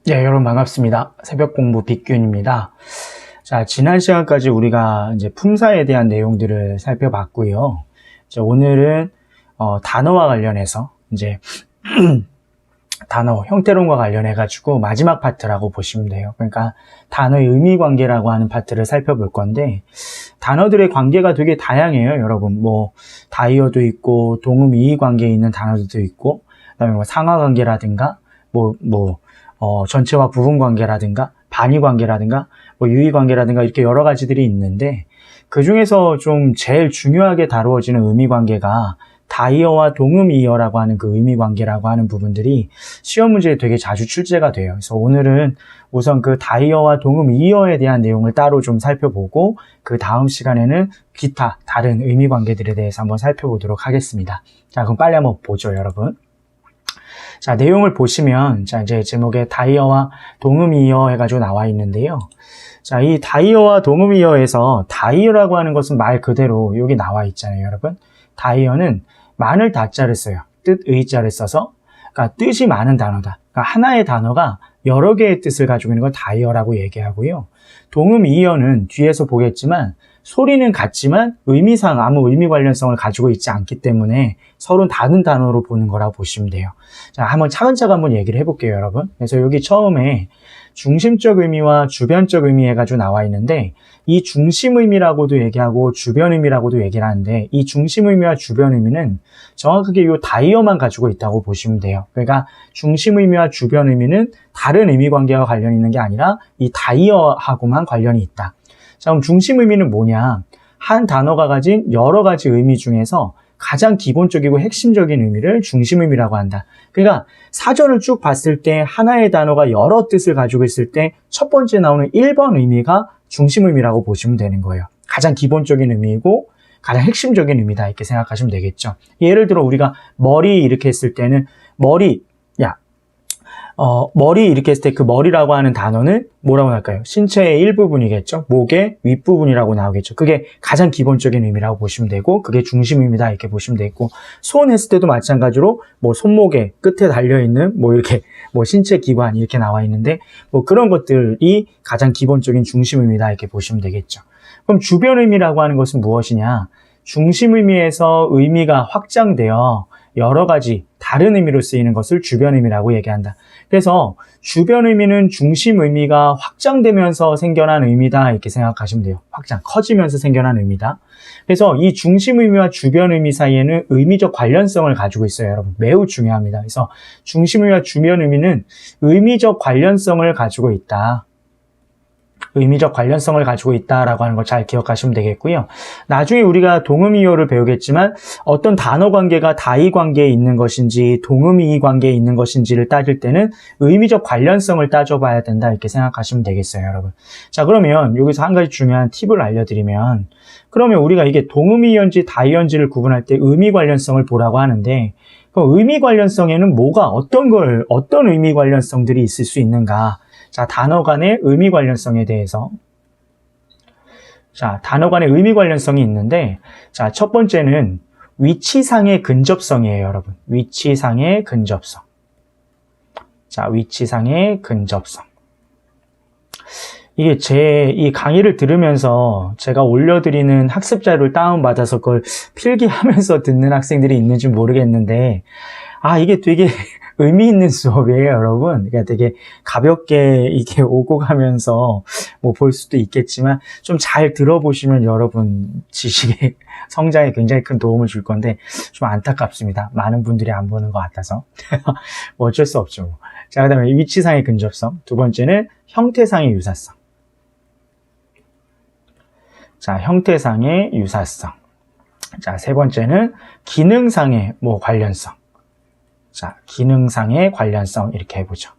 네, 여러분 반갑습니다. 새벽 공부 빅균입니다. 자, 지난 시간까지 우리가 이제 품사에 대한 내용들을 살펴봤고요. 이제 오늘은 단어와 관련해서 이제 단어 형태론과 관련해가지고 마지막 파트라고 보시면 돼요. 그러니까 단어의 의미 관계라고 하는 파트를 살펴볼 건데, 단어들의 관계가 되게 다양해요, 여러분. 뭐 다이어도 있고 동음 이의 관계에 있는 단어들도 있고, 그다음에 뭐 상하 관계라든가 전체와 부분 관계라든가 반의 관계라든가 뭐 유의 관계라든가 이렇게 여러 가지들이 있는데, 그 중에서 좀 제일 중요하게 다루어지는 의미 관계가 다이어와 동음 이어라고 하는 그 의미 관계라고 하는 부분들이 시험 문제에 되게 자주 출제가 돼요. 그래서 오늘은 우선 그 다이어와 동음 이어에 대한 내용을 따로 좀 살펴보고, 그 다음 시간에는 기타 다른 의미 관계들에 대해서 한번 살펴보도록 하겠습니다. 자, 그럼 빨리 한번 보죠, 여러분. 자, 내용을 보시면, 자, 이제 제목에 다이어와 동음이어 해가지고 나와 있는데요. 자, 이 다이어와 동음이어에서 다이어라고 하는 것은 말 그대로 여기 나와 있잖아요, 여러분. 다이어는 많을 다자를 써요. 뜻의 자를 써서, 그러니까 뜻이 많은 단어다. 그러니까 하나의 단어가 여러 개의 뜻을 가지고 있는 걸 다이어라고 얘기하고요. 동음이어는 뒤에서 보겠지만 소리는 같지만 의미상 아무 의미 관련성을 가지고 있지 않기 때문에 서로 다른 단어로 보는 거라고 보시면 돼요. 자, 한번 차근차근 한번 얘기를 해볼게요, 여러분. 그래서 여기 처음에 중심적 의미와 주변적 의미 해가지고 나와 있는데, 이 중심 의미라고도 얘기하고 주변 의미라고도 얘기를 하는데, 이 중심 의미와 주변 의미는 정확하게 이 다이어만 가지고 있다고 보시면 돼요. 그러니까 중심 의미와 주변 의미는 다른 의미 관계와 관련이 있는 게 아니라 이 다이어하고만 관련이 있다. 자, 그럼 중심 의미는 뭐냐? 한 단어가 가진 여러 가지 의미 중에서 가장 기본적이고 핵심적인 의미를 중심 의미라고 한다. 그러니까 사전을 쭉 봤을 때 하나의 단어가 여러 뜻을 가지고 있을 때 첫 번째 나오는 1번 의미가 중심 의미라고 보시면 되는 거예요. 가장 기본적인 의미이고 가장 핵심적인 의미다, 이렇게 생각하시면 되겠죠. 예를 들어 우리가 머리 이렇게 했을 때는 머리 이렇게 했을 때 그 머리라고 하는 단어는 뭐라고 할까요? 신체의 일부분이겠죠. 목의 윗부분이라고 나오겠죠. 그게 가장 기본적인 의미라고 보시면 되고, 그게 중심 의미다, 이렇게 보시면 되고, 손 했을 때도 마찬가지로 뭐 손목의 끝에 달려있는 뭐 이렇게 뭐 신체 기관 이렇게 나와 있는데, 뭐 그런 것들이 가장 기본적인 중심 의미다, 이렇게 보시면 되겠죠. 그럼 주변 의미라고 하는 것은 무엇이냐? 중심 의미에서 의미가 확장되어 여러 가지 다른 의미로 쓰이는 것을 주변 의미라고 얘기한다. 그래서 주변 의미는 중심 의미가 확장되면서 생겨난 의미다, 이렇게 생각하시면 돼요. 확장, 커지면서 생겨난 의미다. 그래서 이 중심 의미와 주변 의미 사이에는 의미적 관련성을 가지고 있어요, 여러분. 매우 중요합니다. 그래서 중심 의미와 주변 의미는 의미적 관련성을 가지고 있다. 의미적 관련성을 가지고 있다라고 하는 걸 잘 기억하시면 되겠고요. 나중에 우리가 동음이어를 배우겠지만 어떤 단어 관계가 다의 관계에 있는 것인지 동음이의 관계에 있는 것인지를 따질 때는 의미적 관련성을 따져봐야 된다, 이렇게 생각하시면 되겠어요, 여러분. 자, 그러면 여기서 한 가지 중요한 팁을 알려드리면, 그러면 우리가 이게 동음이어인지 다이어인지를 구분할 때 의미 관련성을 보라고 하는데, 그럼 의미 관련성에는 어떤 의미 관련성들이 있을 수 있는가? 자, 단어 간의 의미 관련성에 대해서. 자, 단어 간의 의미 관련성이 있는데, 자, 첫 번째는 위치상의 근접성이에요, 여러분. 위치상의 근접성. 자, 위치상의 근접성. 이게 이 강의를 들으면서 제가 올려드리는 학습 자료를 다운받아서 그걸 필기하면서 듣는 학생들이 있는지 모르겠는데, 이게 되게 의미 있는 수업이에요, 여러분. 그러니까 되게 가볍게 이게 오고 가면서 뭐 볼 수도 있겠지만, 좀 잘 들어보시면 여러분 지식의 성장에 굉장히 큰 도움을 줄 건데, 좀 안타깝습니다. 많은 분들이 안 보는 것 같아서. 뭐 어쩔 수 없죠. 자, 그 다음에 위치상의 근접성. 두 번째는 형태상의 유사성. 자, 형태상의 유사성. 자, 세 번째는 기능상의 관련성. 자, 기능상의 관련성, 이렇게 해보죠.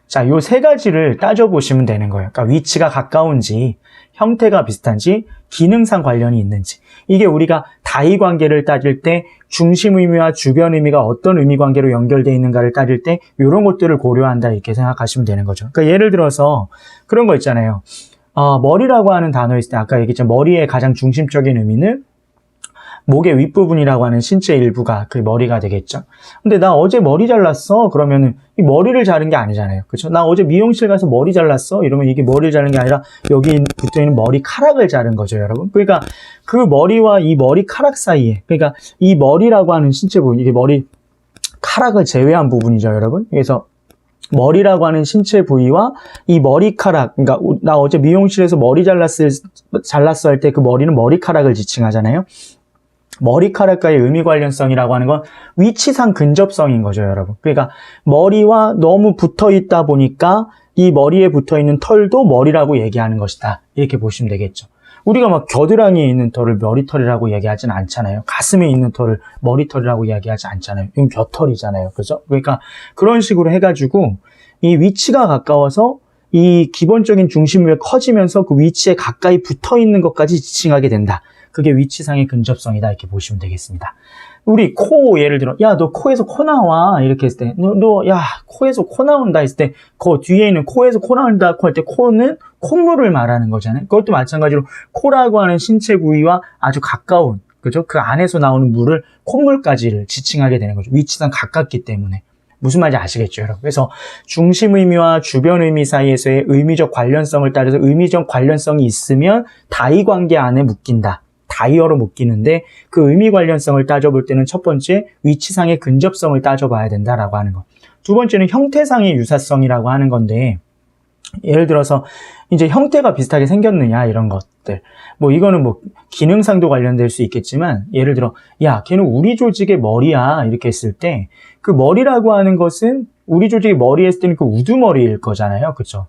자, 요 세 가지를 따져보시면 되는 거예요. 그러니까 위치가 가까운지, 형태가 비슷한지, 기능상 관련이 있는지. 이게 우리가 다의 관계를 따질 때 중심 의미와 주변 의미가 어떤 의미 관계로 연결되어 있는가를 따질 때 이런 것들을 고려한다, 이렇게 생각하시면 되는 거죠. 그러니까 예를 들어서 그런 거 있잖아요. 머리라고 하는 단어 있을 때 아까 얘기했죠. 머리의 가장 중심적인 의미는 목의 윗부분이라고 하는 신체 일부가 그 머리가 되겠죠. 근데 나 어제 머리 잘랐어? 그러면은 이 머리를 자른 게 아니잖아요. 그렇죠? 나 어제 미용실 가서 머리 잘랐어? 이러면 이게 머리를 자른 게 아니라 여기 붙어 있는 머리카락을 자른 거죠, 여러분. 그러니까 그 머리와 이 머리카락 사이에, 그러니까 이 머리라고 하는 신체 부분, 이게 머리카락을 제외한 부분이죠, 여러분. 그래서 머리라고 하는 신체 부위와 이 머리카락, 그러니까 나 어제 미용실에서 머리 잘랐어 할 때 그 머리는 머리카락을 지칭하잖아요. 머리카락과의 의미 관련성이라고 하는 건 위치상 근접성인 거죠, 여러분. 그러니까 머리와 너무 붙어 있다 보니까 이 머리에 붙어 있는 털도 머리라고 얘기하는 것이다. 이렇게 보시면 되겠죠. 우리가 막 겨드랑이에 있는 털을 머리털이라고 얘기하진 않잖아요. 가슴에 있는 털을 머리털이라고 이야기하지 않잖아요. 이건 겨털이잖아요. 그죠? 그러니까 그런 식으로 해가지고 이 위치가 가까워서 이 기본적인 중심이 커지면서 그 위치에 가까이 붙어 있는 것까지 지칭하게 된다. 그게 위치상의 근접성이다. 이렇게 보시면 되겠습니다. 우리 코, 예를 들어, 야, 너 코에서 코 나와. 이렇게 했을 때, 야, 코에서 코 나온다 했을 때, 그 뒤에 있는 코에서 코 나온다 할 때, 코는 콧물을 말하는 거잖아요. 그것도 마찬가지로 코라고 하는 신체 부위와 아주 가까운, 그죠? 그 안에서 나오는 물을 콧물까지를 지칭하게 되는 거죠. 위치상 가깝기 때문에. 무슨 말인지 아시겠죠, 여러분? 그래서 중심 의미와 주변 의미 사이에서의 의미적 관련성을 따져서 의미적 관련성이 있으면 다이 관계 안에 묶인다. 다이어로 묶이는데 그 의미 관련성을 따져볼 때는 첫 번째 위치상의 근접성을 따져봐야 된다라고 하는 거. 두 번째는 형태상의 유사성이라고 하는 건데 예를 들어서 이제 형태가 비슷하게 생겼느냐 이런 것들. 뭐 이거는 뭐 기능상도 관련될 수 있겠지만 예를 들어 야 걔는 우리 조직의 머리야 이렇게 했을 때 그 머리라고 하는 것은 우리 조직의 머리 했을 때는 그 우두머리일 거잖아요. 그렇죠?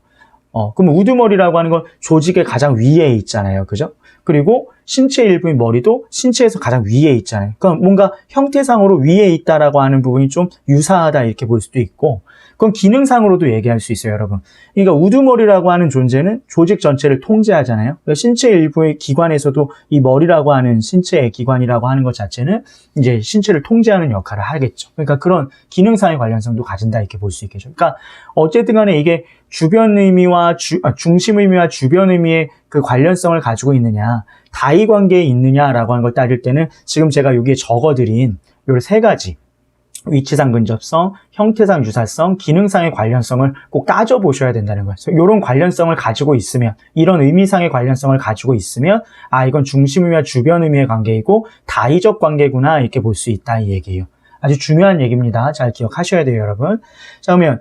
그럼 우두머리라고 하는 건 조직의 가장 위에 있잖아요. 그죠? 그리고 신체 일부인 머리도 신체에서 가장 위에 있잖아요. 그러니까 뭔가 형태상으로 위에 있다라고 하는 부분이 좀 유사하다 이렇게 볼 수도 있고 그건 기능상으로도 얘기할 수 있어요, 여러분. 그러니까 우두머리라고 하는 존재는 조직 전체를 통제하잖아요. 그러니까 신체 일부의 기관에서도 이 머리라고 하는 신체의 기관이라고 하는 것 자체는 이제 신체를 통제하는 역할을 하겠죠. 그러니까 그런 기능상의 관련성도 가진다 이렇게 볼 수 있겠죠. 그러니까 어쨌든 간에 이게 주변 의미와 중심 의미와 주변 의미의 그 관련성을 가지고 있느냐, 다이 관계에 있느냐라고 하는 걸 따질 때는 지금 제가 여기에 적어드린 요 세 가지 위치상 근접성, 형태상 유사성, 기능상의 관련성을 꼭 따져보셔야 된다는 거예요. 이런 관련성을 가지고 있으면, 이런 의미상의 관련성을 가지고 있으면 아 이건 중심 의미와 주변 의미의 관계이고 다이적 관계구나 이렇게 볼 수 있다 이 얘기예요. 아주 중요한 얘기입니다. 잘 기억하셔야 돼요, 여러분. 자, 그러면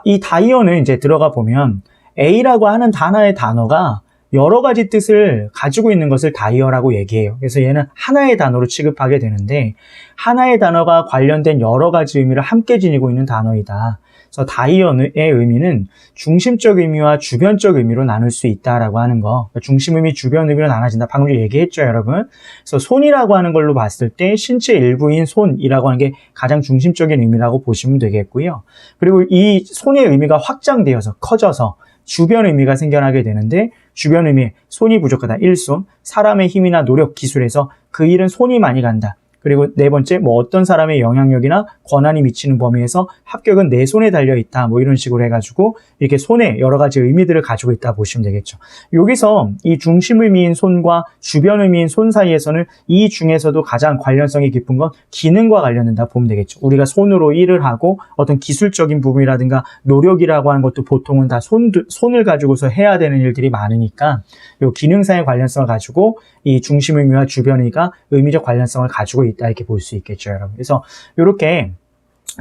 이 다이어는 이제 들어가 보면 A라고 하는 단어의 단어가 여러 가지 뜻을 가지고 있는 것을 다이어라고 얘기해요. 그래서 얘는 하나의 단어로 취급하게 되는데 하나의 단어가 관련된 여러 가지 의미를 함께 지니고 있는 단어이다. 그래서 다이어의 의미는 중심적 의미와 주변적 의미로 나눌 수 있다라고 하는 거. 중심 의미, 주변 의미로 나눠진다. 방금 얘기했죠, 여러분. 그래서 손이라고 하는 걸로 봤을 때 신체 일부인 손이라고 하는 게 가장 중심적인 의미라고 보시면 되겠고요. 그리고 이 손의 의미가 확장되어서 커져서 주변 의미가 생겨나게 되는데 주변 의미 손이 부족하다. 1손 사람의 힘이나 노력, 기술에서 그 일은 손이 많이 간다. 그리고 네 번째 뭐 어떤 사람의 영향력이나 권한이 미치는 범위에서 합격은 내 손에 달려있다. 뭐 이런 식으로 해가지고 이렇게 손에 여러 가지 의미들을 가지고 있다 보시면 되겠죠. 여기서 이 중심 의미인 손과 주변 의미인 손 사이에서는 이 중에서도 가장 관련성이 깊은 건 기능과 관련된다 보면 되겠죠. 우리가 손으로 일을 하고 어떤 기술적인 부분이라든가 노력이라고 하는 것도 보통은 다 손을 가지고서 해야 되는 일들이 많으니까 이 기능상의 관련성을 가지고 이 중심 의미와 주변 의미가 의미적 관련성을 가지고 있다 이렇게 볼 수 있겠죠, 여러분. 그래서 이렇게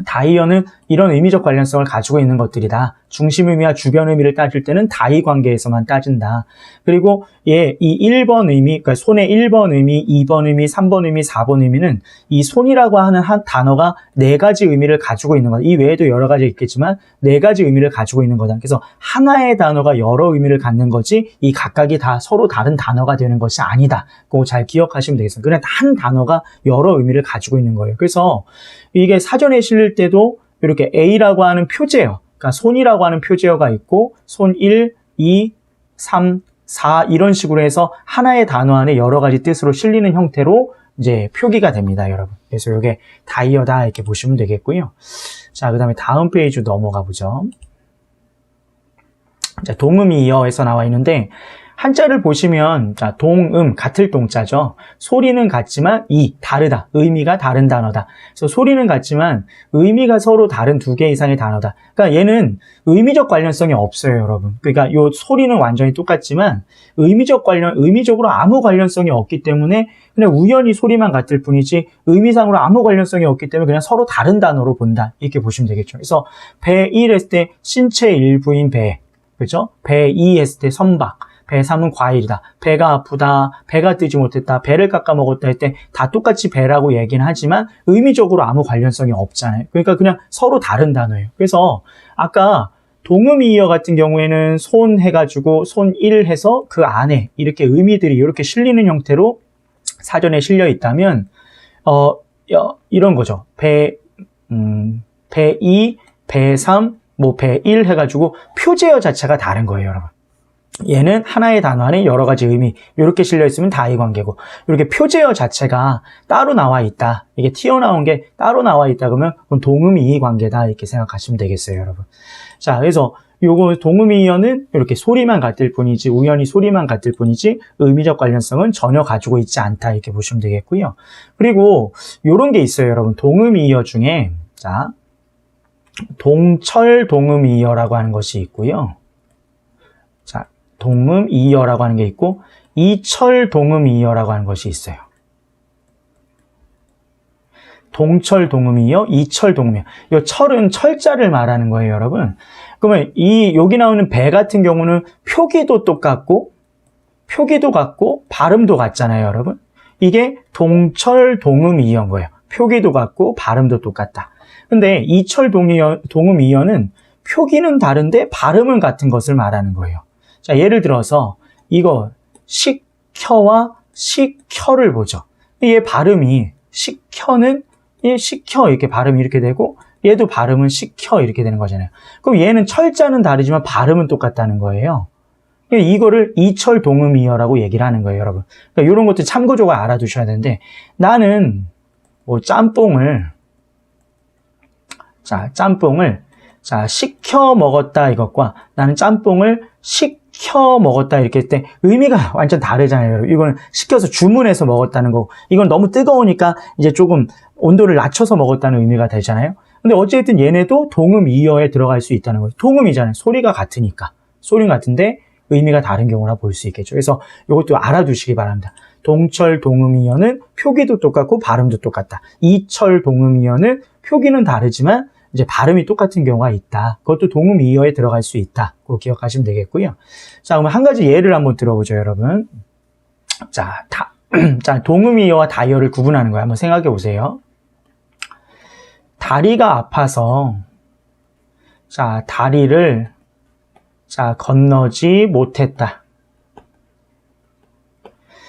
다이어는 이런 의미적 관련성을 가지고 있는 것들이다. 중심 의미와 주변 의미를 따질 때는 다이 관계에서만 따진다. 그리고 이 1번 의미, 그러니까 손의 1번 의미, 2번 의미, 3번 의미, 4번 의미는 이 손이라고 하는 한 단어가 네 가지 의미를 가지고 있는 거다. 이 외에도 여러 가지 있겠지만 네 가지 의미를 가지고 있는 거다. 그래서 하나의 단어가 여러 의미를 갖는 거지 이 각각이 다 서로 다른 단어가 되는 것이 아니다. 그거 잘 기억하시면 되겠습니다. 그냥 한 단어가 여러 의미를 가지고 있는 거예요. 그래서 이게 사전에 실릴 때도 이렇게 A라고 하는 표제어, 그러니까 손이라고 하는 표제어가 있고 손 1, 2, 3, 4 이런 식으로 해서 하나의 단어 안에 여러 가지 뜻으로 실리는 형태로 이제 표기가 됩니다, 여러분. 그래서 이게 다이어다 이렇게 보시면 되겠고요. 자, 그다음에 다음 페이지 넘어가 보죠. 자, 동음이어에서 나와 있는데 한자를 보시면 자, 동음 같을 동자죠. 소리는 같지만 다르다. 의미가 다른 단어다. 그래서 소리는 같지만 의미가 서로 다른 두 개 이상의 단어다. 그러니까 얘는 의미적 관련성이 없어요, 여러분. 그러니까 요 소리는 완전히 똑같지만 의미적으로 아무 관련성이 없기 때문에 그냥 우연히 소리만 같을 뿐이지 의미상으로 아무 관련성이 없기 때문에 그냥 서로 다른 단어로 본다. 이렇게 보시면 되겠죠. 그래서 배1 했을 때 신체 일부인 배. 그렇죠? 배2 했을 때 선박. 배3은 과일이다. 배가 아프다. 배가 뜨지 못했다. 배를 깎아 먹었다 할 때 다 똑같이 배라고 얘기는 하지만 의미적으로 아무 관련성이 없잖아요. 그러니까 그냥 서로 다른 단어예요. 그래서 아까 동음이어 같은 경우에는 손 해가지고 손 1 해서 그 안에 이렇게 의미들이 이렇게 실리는 형태로 사전에 실려 있다면 이런 거죠. 배2, 배3, 배1 해가지고 표제어 자체가 다른 거예요, 여러분. 얘는 하나의 단어 안에 여러 가지 의미 이렇게 실려 있으면 다의 관계고 이렇게 표제어 자체가 따로 나와 있다. 이게 튀어나온 게 따로 나와 있다 그러면 그건 동음이의 관계다 이렇게 생각하시면 되겠어요, 여러분. 자, 그래서 요거 동음이어는 이렇게 소리만 같을 뿐이지 우연히 소리만 같을 뿐이지 의미적 관련성은 전혀 가지고 있지 않다 이렇게 보시면 되겠고요. 그리고 요런 게 있어요, 여러분. 동음이어 중에 자 동철 동음이어라고 하는 것이 있고요. 자, 동음이어라고 하는 게 있고 이철 동음이어라고 하는 것이 있어요. 동철 동음이어, 이철 동음이어. 이 철은 철자를 말하는 거예요, 여러분. 그러면 여기 나오는 배 같은 경우는 표기도 똑같고 발음도 같잖아요, 여러분. 이게 동철 동음이어인 거예요. 표기도 같고 발음도 똑같다. 근데 이철 동음이어는 표기는 다른데 발음은 같은 것을 말하는 거예요. 자, 예를 들어서 이거 식혀와 식혀를 보죠. 얘 발음이 식혀는 식혀 이렇게 발음이 이렇게 되고 얘도 발음은 식혀 이렇게 되는 거잖아요. 그럼 얘는 철자는 다르지만 발음은 똑같다는 거예요. 이거를 이철 동음이어라고 얘기를 하는 거예요, 여러분. 그러니까 이런 것도 참고적으로 알아두셔야 되는데 나는 짬뽕을 식혀 먹었다 이것과 나는 짬뽕을 식혀 먹었다 이렇게 할 때 의미가 완전 다르잖아요, 여러분. 이거는 식혀서 주문해서 먹었다는 거고 이건 너무 뜨거우니까 이제 조금 온도를 낮춰서 먹었다는 의미가 되잖아요. 근데 어쨌든 얘네도 동음이어에 들어갈 수 있다는 거예요. 동음이잖아요. 소리가 같으니까. 소리는 같은데 의미가 다른 경우라 볼 수 있겠죠. 그래서 이것도 알아두시기 바랍니다. 동철 동음이어는 표기도 똑같고 발음도 똑같다. 이철 동음이어는 표기는 다르지만 이제 발음이 똑같은 경우가 있다. 그것도 동음이어에 들어갈 수 있다. 그거 기억하시면 되겠고요. 자, 그러면 한 가지 예를 한번 들어보죠, 여러분. 자, 동음이어와 다이어를 구분하는 거예요. 한번 생각해 보세요. 다리가 아파서 다리를 건너지 못했다.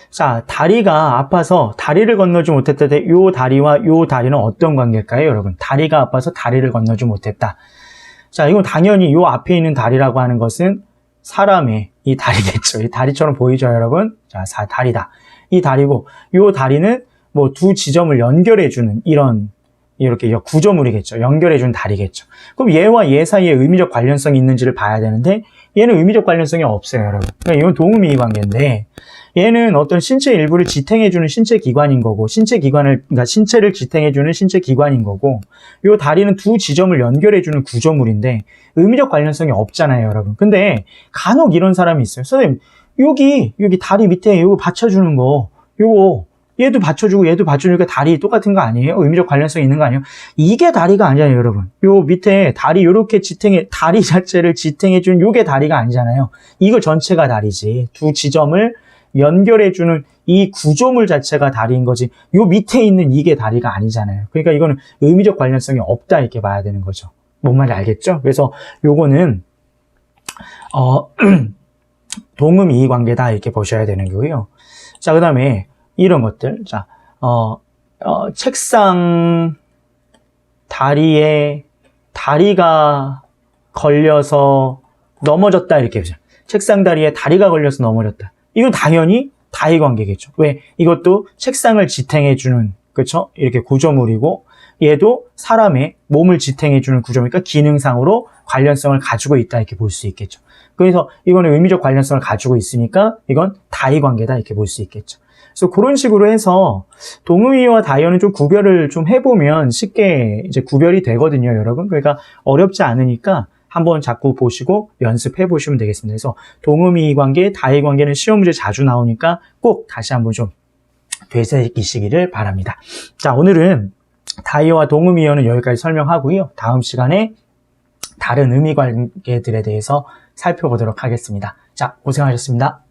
자, 다리가 아파서 다리를 건너지 못했다. 요 다리와 요 다리는 어떤 관계일까요, 여러분? 다리가 아파서 다리를 건너지 못했다. 자, 이건 당연히 요 앞에 있는 다리라고 하는 것은 사람의 이 다리겠죠. 이 다리처럼 보이죠, 여러분? 자, 다리다. 이 다리고 요 다리는 두 지점을 연결해주는 이렇게 구조물이겠죠. 연결해준 다리겠죠. 그럼 얘와 얘 사이에 의미적 관련성이 있는지를 봐야 되는데 얘는 의미적 관련성이 없어요, 여러분. 그러니까 이건 동음이의 관계인데 얘는 어떤 신체 일부를 지탱해주는 신체 기관인 거고 그러니까 신체를 지탱해주는 신체 기관인 거고 요 다리는 두 지점을 연결해주는 구조물인데 의미적 관련성이 없잖아요, 여러분. 근데 간혹 이런 사람이 있어요. 선생님, 여기 다리 밑에 이거 받쳐주는 거 요거 얘도 받쳐주고 얘도 받쳐주니까 다리 똑같은 거 아니에요? 의미적 관련성이 있는 거 아니에요? 이게 다리가 아니잖아요, 여러분. 요 밑에 다리 요렇게 다리 자체를 지탱해주는 요게 다리가 아니잖아요. 이거 전체가 다리지. 두 지점을 연결해주는 이 구조물 자체가 다리인 거지. 요 밑에 있는 이게 다리가 아니잖아요. 그러니까 이거는 의미적 관련성이 없다 이렇게 봐야 되는 거죠. 뭔 말인지 알겠죠? 그래서 요거는 동음이의 관계다 이렇게 보셔야 되는 거고요. 자, 그다음에 이런 것들. 자, 책상 다리에 다리가 걸려서 넘어졌다 이렇게 보죠. 책상 다리에 다리가 걸려서 넘어졌다. 이건 당연히 다의 관계겠죠. 왜? 이것도 책상을 지탱해주는, 그렇죠? 이렇게 구조물이고 얘도 사람의 몸을 지탱해주는 구조물이니까 기능상으로 관련성을 가지고 있다 이렇게 볼 수 있겠죠. 그래서 이거는 의미적 관련성을 가지고 있으니까 이건 다이관계다 이렇게 볼 수 있겠죠. 그래서 그런 식으로 해서 동음이와 다이어는 좀 구별을 좀 해보면 쉽게 이제 구별이 되거든요, 여러분. 그러니까 어렵지 않으니까 한번 자꾸 보시고 연습해 보시면 되겠습니다. 그래서 동음이 관계, 다이 관계는 시험 문제 자주 나오니까 꼭 다시 한번 좀 되새기시기를 바랍니다. 자, 오늘은 다이어와 동음이어는 여기까지 설명하고요. 다음 시간에 다른 의미 관계들에 대해서 살펴보도록 하겠습니다. 자, 고생하셨습니다.